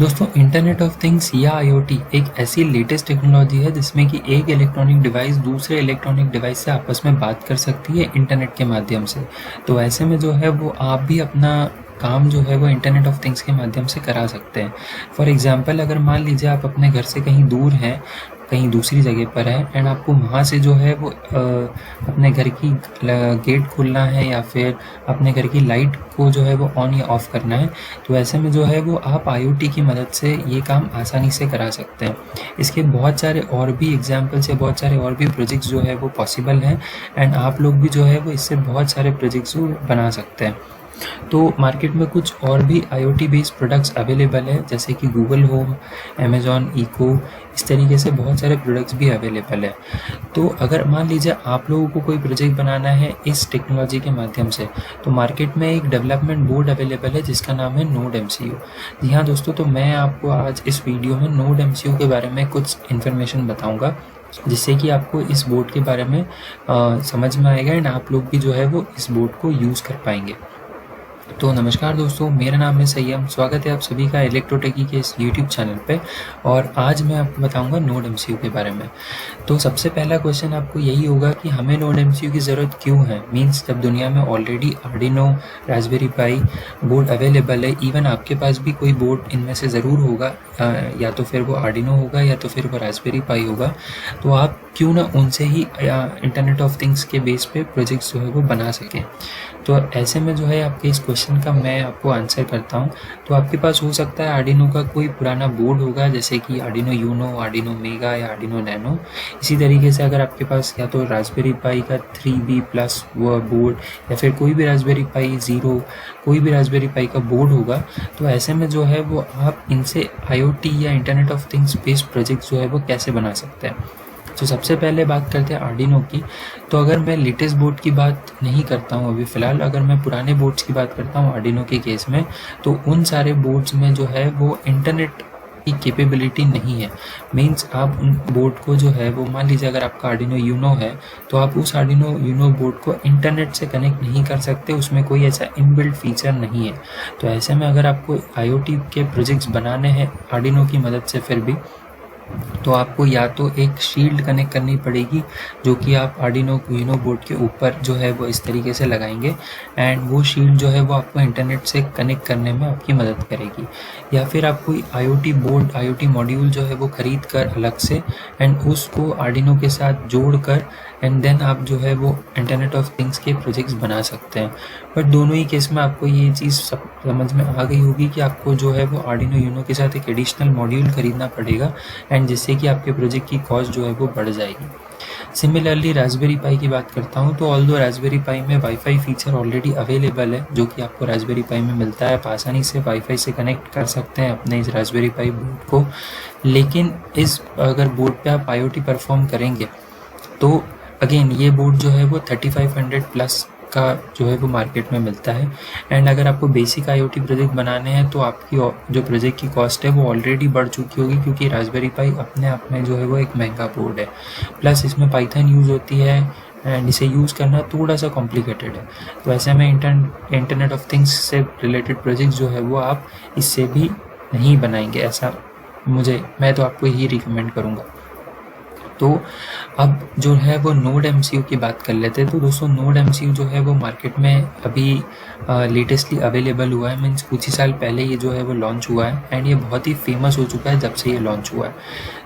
दोस्तों, internet of things या IoT एक ऐसी लेटेस्ट टेक्नोलॉजी है जिसमें कि एक इलेक्ट्रॉनिक डिवाइस दूसरे इलेक्ट्रॉनिक डिवाइस से आपस में बात कर सकती है इंटरनेट के माध्यम से। तो ऐसे में जो है वो आप भी अपना काम जो है वो इंटरनेट ऑफ थिंग्स के माध्यम से करा सकते हैं। फॉर एग्जांपल, अगर मान लीजिए आप अपने घर से कहीं दूर हैं, कहीं दूसरी जगह पर है एंड आपको वहाँ से जो है वो अपने घर की गेट खोलना है या फिर अपने घर की लाइट को जो है वो ऑन या ऑफ़ करना है, तो ऐसे में जो है वो आप आईओटी की मदद से ये काम आसानी से करा सकते हैं। इसके बहुत सारे और भी एग्जांपल्स या बहुत सारे और भी प्रोजेक्ट्स जो है वो पॉसिबल हैं एंड आप लोग भी जो है वो इससे बहुत सारे प्रोजेक्ट्स बना सकते हैं। तो मार्केट में कुछ और भी आईओटी बेस्ड प्रोडक्ट्स अवेलेबल है, जैसे कि गूगल होम, अमेजॉन इको, इस तरीके से बहुत सारे प्रोडक्ट्स भी अवेलेबल है। तो अगर मान लीजिए आप लोगों को कोई प्रोजेक्ट बनाना है इस टेक्नोलॉजी के माध्यम से, तो मार्केट में एक डेवलपमेंट बोर्ड अवेलेबल है जिसका नाम है नोड एमसीयू। जी हाँ दोस्तों, तो मैं आपको आज इस वीडियो में नोड एमसीयू के बारे में कुछ इन्फॉर्मेशन बताऊँगा, जिससे कि आपको इस बोर्ड के बारे में समझ में आएगा एंड आप लोग भी जो है वो इस बोर्ड को यूज़ कर पाएंगे। तो नमस्कार दोस्तों, मेरा नाम है सैयम। स्वागत है आप सभी का इलेक्ट्रोटेकी के इस यूट्यूब चैनल पे। और आज मैं आपको बताऊंगा नोड एमसीयू के बारे में। तो सबसे पहला क्वेश्चन आपको यही होगा कि हमें नोड एमसीयू की ज़रूरत क्यों है। मींस जब दुनिया में ऑलरेडी आर्डिनो, रास्पबेरी पाई बोर्ड अवेलेबल है, इवन आपके पास भी कोई बोर्ड इनमें से ज़रूर होगा, या तो फिर वो आर्डिनो होगा या तो फिर वो रास्पबेरी पाई होगा, तो आप क्यों ना उनसे ही इंटरनेट ऑफ थिंग्स के बेस पे प्रोजेक्ट्स जो है वो बना सकें। तो ऐसे में जो है आपके इस क्वेश्चन का मैं आपको आंसर करता हूँ। तो आपके पास हो सकता है आर्डिनो का कोई पुराना बोर्ड होगा, जैसे कि आर्डिनो यूनो, आर्डिनो मेगा या आर्डिनो नैनो। इसी तरीके से अगर आपके पास या तो रास्पबेरी पाई का 3B+ वो बोर्ड या फिर कोई भी रास्पबेरी पाई 0, कोई भी रास्पबेरी पाई का बोर्ड होगा, तो ऐसे में जो है वो आप इनसे आईओटी या internet of things based project जो है वो कैसे बना सकते हैं। तो सबसे पहले बात करते हैं आर्डिनो की। तो अगर मैं लेटेस्ट बोर्ड की बात नहीं करता हूँ अभी फ़िलहाल, अगर मैं पुराने बोर्ड्स की बात करता हूँ आर्डिनो के केस में, तो उन सारे बोर्ड्स में जो है वो इंटरनेट की कैपेबिलिटी नहीं है। मींस आप उन बोर्ड को जो है वो, मान लीजिए अगर आपका आर्डिनो यूनो है, तो आप उस आर्डिनो यूनो बोर्ड को इंटरनेट से कनेक्ट नहीं कर सकते, उसमें कोई ऐसा इनबिल्ट फीचर नहीं है। तो ऐसे में अगर आपको आईओटी के प्रोजेक्ट्स बनाने हैं आर्डिनो की मदद से, फिर भी तो आपको या तो एक शील्ड कनेक्ट करनी पड़ेगी, जो कि आप आर्डिनो यूनो बोर्ड के ऊपर जो है वो इस तरीके से लगाएंगे एंड वो शील्ड जो है वो आपको इंटरनेट से कनेक्ट करने में आपकी मदद करेगी। या फिर आप कोई आईओटी बोर्ड, आईओटी मॉड्यूल जो है वो ख़रीद कर अलग से एंड उसको आर्डिनो के साथ जोड़ कर एंड देन आप जो है वो इंटरनेट ऑफ थिंग्स के प्रोजेक्ट्स बना सकते हैं। बट दोनों ही केस में आपको ये चीज़ समझ में आ गई होगी कि आपको जो है वो आर्डिनो यूनो के साथ एक एडिशनल मॉड्यूल खरीदना पड़ेगा एंड जिससे कि आपके प्रोजेक्ट की कॉस्ट जो है वो बढ़ जाएगी। सिमिलरली रास्पबेरी पाई की बात करता हूँ, तो ऑल्दो रास्पबेरी पाई में वाईफाई फीचर ऑलरेडी अवेलेबल है, जो कि आपको रास्पबेरी पाई में मिलता है। आप आसानी से वाईफाई से कनेक्ट कर सकते हैं अपने इस रास्पबेरी पाई बोर्ड को। लेकिन इस अगर बोर्ड पे आप आईओटी परफॉर्म करेंगे, तो अगेन ये बोर्ड जो है वो 3500+ का जो है वो मार्केट में मिलता है। एंड अगर आपको बेसिक आईओटी प्रोजेक्ट बनाने हैं, तो आपकी जो प्रोजेक्ट की कॉस्ट है वो ऑलरेडी बढ़ चुकी होगी, क्योंकि रास्पबेरी पाई अपने आप में जो है वो एक महंगा बोर्ड है। प्लस इसमें पाइथन यूज़ होती है एंड इसे यूज़ करना थोड़ा सा कॉम्प्लिकेटेड है। तो ऐसे में इंटरनेट ऑफ थिंग्स से रिलेटेड प्रोजेक्ट जो है वो आप इससे भी नहीं बनाएंगे, ऐसा मैं तो आपको यही रिकमेंड करूँगा। तो अब जो है वो नोड एमसीयू की बात कर लेते हैं। तो दोस्तों, नोड एमसीयू जो है वो मार्केट में अभी लेटेस्टली अवेलेबल हुआ है। मीन्स कुछ ही साल पहले ये जो है वो लॉन्च हुआ है एंड ये बहुत ही फेमस हो चुका है जब से ये लॉन्च हुआ है।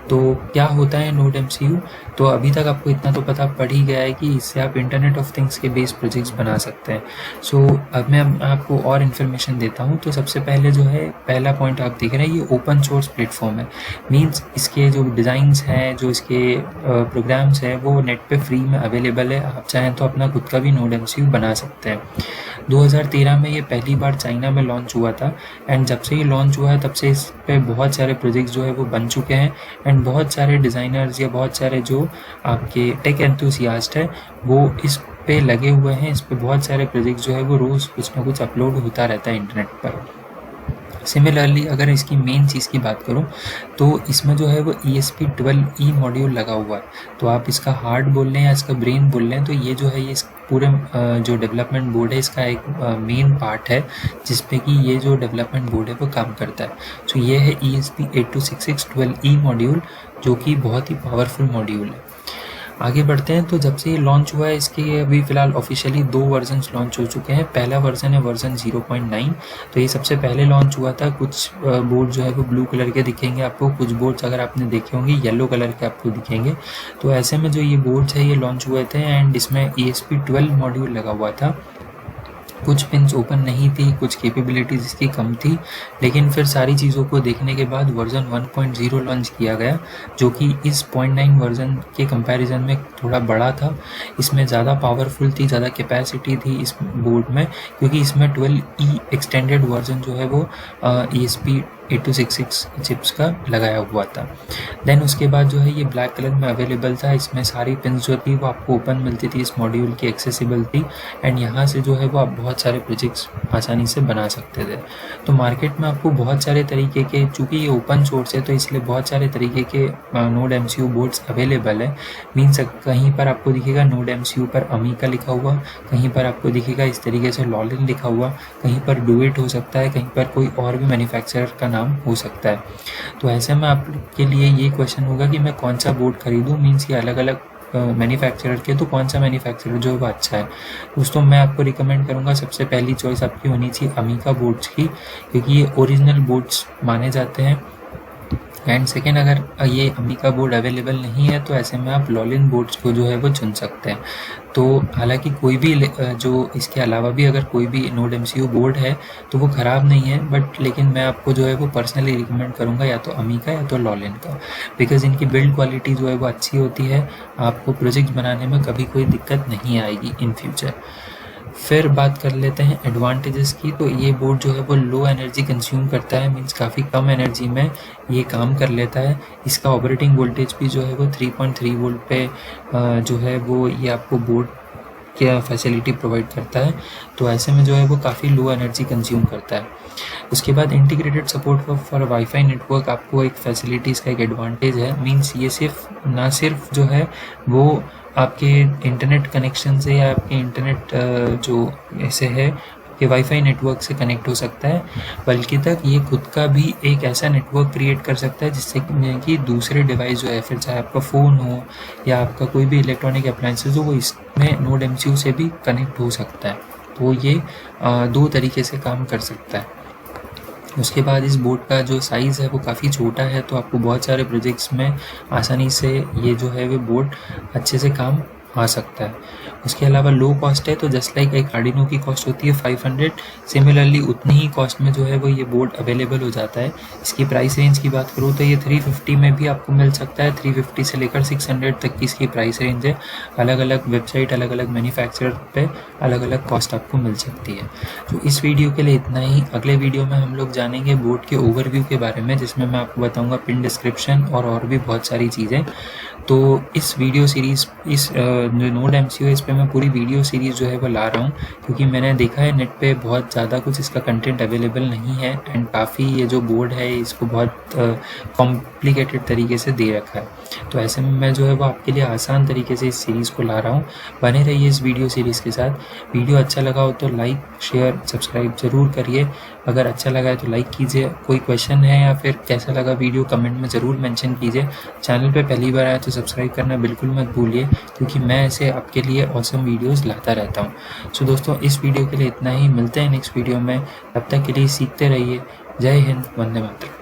तो क्या होता है नोड एमसीयू, तो अभी तक आपको इतना तो पता पड़ ही गया है कि इससे आप इंटरनेट ऑफ थिंग्स के बेस्ड प्रोजेक्ट्स बना सकते हैं। सो अब मैं आपको और इन्फॉर्मेशन देता हूँ। तो सबसे पहले जो है पहला पॉइंट आप देख रहे हैं, ये ओपन सोर्स प्लेटफॉर्म है। मीन्स इसके जो डिज़ाइंस हैं, जो इसके प्रोग्राम्स हैं, वो नेट पे फ्री में अवेलेबल है। आप चाहें तो अपना खुद का भी नोड एमसीयू बना सकते हैं। 2013 में ये पहली बार चाइना में लॉन्च हुआ था एंड जब से ये लॉन्च हुआ है तब से इस पे बहुत सारे प्रोजेक्ट्स जो है वो बन चुके हैं एंड बहुत सारे डिज़ाइनर्स या बहुत सारे जो आपके टेक एंथुसियास्ट है वो इस पे लगे हुए हैं। इस पे बहुत सारे प्रोजेक्ट्स जो है वो रोज़ कुछ ना कुछ अपलोड होता रहता है इंटरनेट पर। सिमिलरली अगर इसकी मेन चीज़ की बात करूँ तो इसमें जो है वो ESP12E मॉड्यूल लगा हुआ है। तो आप इसका हार्ट बोल लें या इसका ब्रेन बोल लें, तो ये जो है ये इस पूरे जो डेवलपमेंट बोर्ड है इसका एक मेन पार्ट है जिस पे कि ये जो डेवलपमेंट बोर्ड है वो काम करता है। तो ये है ESP826612E मॉड्यूल, जो कि बहुत ही पावरफुल मॉड्यूल है। आगे बढ़ते हैं। तो जब से ये लॉन्च हुआ है इसके अभी फ़िलहाल ऑफिशियली 2 वर्जन्स लॉन्च हो चुके हैं। पहला वर्जन है वर्जन 0.9, तो ये सबसे पहले लॉन्च हुआ था। कुछ बोर्ड जो है वो ब्लू कलर के दिखेंगे आपको, कुछ बोर्ड्स अगर आपने देखे होंगे येलो कलर के आपको दिखेंगे। तो ऐसे में जो ये बोर्ड्स है ये लॉन्च हुए थे एंड इसमें ESP12 मॉड्यूल लगा हुआ था। कुछ पिन्स ओपन नहीं थी, कुछ कैपेबिलिटीज़ इसकी कम थी, लेकिन फिर सारी चीज़ों को देखने के बाद वर्जन 1.0 लॉन्च किया गया, जो कि इस 0.9 वर्जन के कंपैरिजन में थोड़ा बड़ा था। इसमें ज़्यादा पावरफुल थी, ज़्यादा कैपेसिटी थी इस बोर्ड में, क्योंकि इसमें 12E एक्सटेंडेड वर्जन जो है वो ESP8266 चिप्स का लगाया हुआ था। देन उसके बाद जो है ये ब्लैक कलर में अवेलेबल था। इसमें सारी पिन्स जो थी वो आपको ओपन मिलती थी, इस मॉड्यूल की एक्सेसिबल थी एंड यहाँ से जो है वो आप बहुत सारे प्रोजेक्ट्स आसानी से बना सकते थे। तो मार्केट में आपको बहुत सारे तरीके के, चूँकि ये ओपन सोर्स है तो इसलिए बहुत सारे तरीके के नोड MCU बोर्ड्स अवेलेबल है। मीन्स कहीं पर आपको दिखेगा नोड MCU पर अमीका लिखा हुआ, कहीं पर आपको दिखेगा इस तरीके से लॉलिन लिखा हुआ, कहीं पर डूइट हो सकता है, कहीं पर कोई और भी मैन्युफैक्चरर का नाम हो सकता है। तो ऐसे में आपके लिए ये क्वेश्चन होगा कि मैं कौन सा बोर्ड खरीदूं, मीन्स ये अलग अलग मैन्युफैक्चरर के, तो कौन सा मैन्युफैक्चरर जो है वो अच्छा है। दोस्तों मैं आपको रिकमेंड करूंगा सबसे पहली चॉइस आपकी होनी चाहिए अमीका बोर्ड्स की, क्योंकि ये ओरिजिनल बोर्ड्स माने जाते हैं। एंड सेकेंड, अगर ये अमीका बोर्ड अवेलेबल नहीं है तो ऐसे में आप लॉलिन बोर्ड्स को जो है वो चुन सकते हैं। तो हालांकि कोई भी जो इसके अलावा भी अगर कोई भी नोड MCU बोर्ड है तो वो ख़राब नहीं है, बट लेकिन मैं आपको जो है वो पर्सनली रिकमेंड करूँगा या तो अमीका या तो लॉलिन का, बिकॉज इनकी बिल्ड क्वालिटी जो है वो अच्छी होती है। आपको प्रोजेक्ट बनाने में कभी कोई दिक्कत नहीं आएगी इन फ्यूचर। फिर बात कर लेते हैं एडवांटेजेस की। तो ये बोर्ड जो है वो लो एनर्जी कंज्यूम करता है, मीन्स काफ़ी कम एनर्जी में ये काम कर लेता है। इसका ऑपरेटिंग वोल्टेज भी जो है वो 3.3 वोल्ट पे जो है वो ये आपको बोर्ड क्या फैसिलिटी प्रोवाइड करता है। तो ऐसे में जो है वो काफ़ी लो एनर्जी कंज्यूम करता है। उसके बाद integrated support for wifi network आपको एक फैसिलिटीज़ का एक एडवांटेज है। मीन्स ये सिर्फ जो है वो आपके इंटरनेट कनेक्शन से या आपके इंटरनेट जो ऐसे है कि वाईफाई नेटवर्क से कनेक्ट हो सकता है, बल्कि तक ये खुद का भी एक ऐसा नेटवर्क क्रिएट कर सकता है जिससे कि दूसरे डिवाइस जो है, फिर चाहे आपका फ़ोन हो या आपका कोई भी इलेक्ट्रॉनिक अप्लायंसेस हो, वो इसमें नोड MCU से भी कनेक्ट हो सकता है। तो ये 2 तरीके से काम कर सकता है। उसके बाद इस बोर्ड का जो साइज़ है वो काफ़ी छोटा है, तो आपको बहुत सारे प्रोजेक्ट्स में आसानी से ये जो है वो बोर्ड अच्छे से काम आ सकता है। उसके अलावा लो कॉस्ट है, तो जस्ट लाइक एक आर्डिनो की कॉस्ट होती है 500, सिमिलरली उतनी ही कॉस्ट में जो है वो ये बोर्ड अवेलेबल हो जाता है। इसकी प्राइस रेंज की बात करूँ तो ये 350 में भी आपको मिल सकता है। 350 से लेकर 600 तक की इसकी प्राइस रेंज है। अलग अलग वेबसाइट, अलग अलग मैन्युफैक्चरर पे अलग अलग कॉस्ट आपको मिल सकती है। तो इस वीडियो के लिए इतना ही। अगले वीडियो में हम लोग जानेंगे बोर्ड के ओवरव्यू के बारे में, जिसमें मैं आपको बताऊँगा पिन डिस्क्रिप्शन और भी बहुत सारी चीज़ें। तो इस वीडियो सीरीज़, इस जो नोड MCU है, इस पर मैं पूरी वीडियो सीरीज़ जो है वो ला रहा हूँ, क्योंकि मैंने देखा है नेट पे बहुत ज़्यादा कुछ इसका कंटेंट अवेलेबल नहीं है एंड काफ़ी ये जो बोर्ड है इसको बहुत कॉम्प्लिकेटेड तरीके से दे रखा है। तो ऐसे में मैं जो है वो आपके लिए आसान तरीके से इस सीरीज़ को ला रहा हूँ। बने रहिए इस वीडियो सीरीज़ के साथ। वीडियो अच्छा लगा हो तो लाइक, शेयर, सब्सक्राइब ज़रूर करिए। अगर अच्छा लगा है तो लाइक कीजिए। कोई क्वेश्चन है या फिर कैसा लगा वीडियो कमेंट में ज़रूर मेंशन कीजिए। चैनल पे पहली बार आया तो सब्सक्राइब करना बिल्कुल मत भूलिए, क्योंकि मैं ऐसे आपके लिए ऑसम वीडियोस लाता रहता हूँ। सो दोस्तों इस वीडियो के लिए इतना ही। मिलते हैं नेक्स्ट वीडियो में, तब तक के लिए सीखते रहिए। जय हिंद, वंदे मातरम।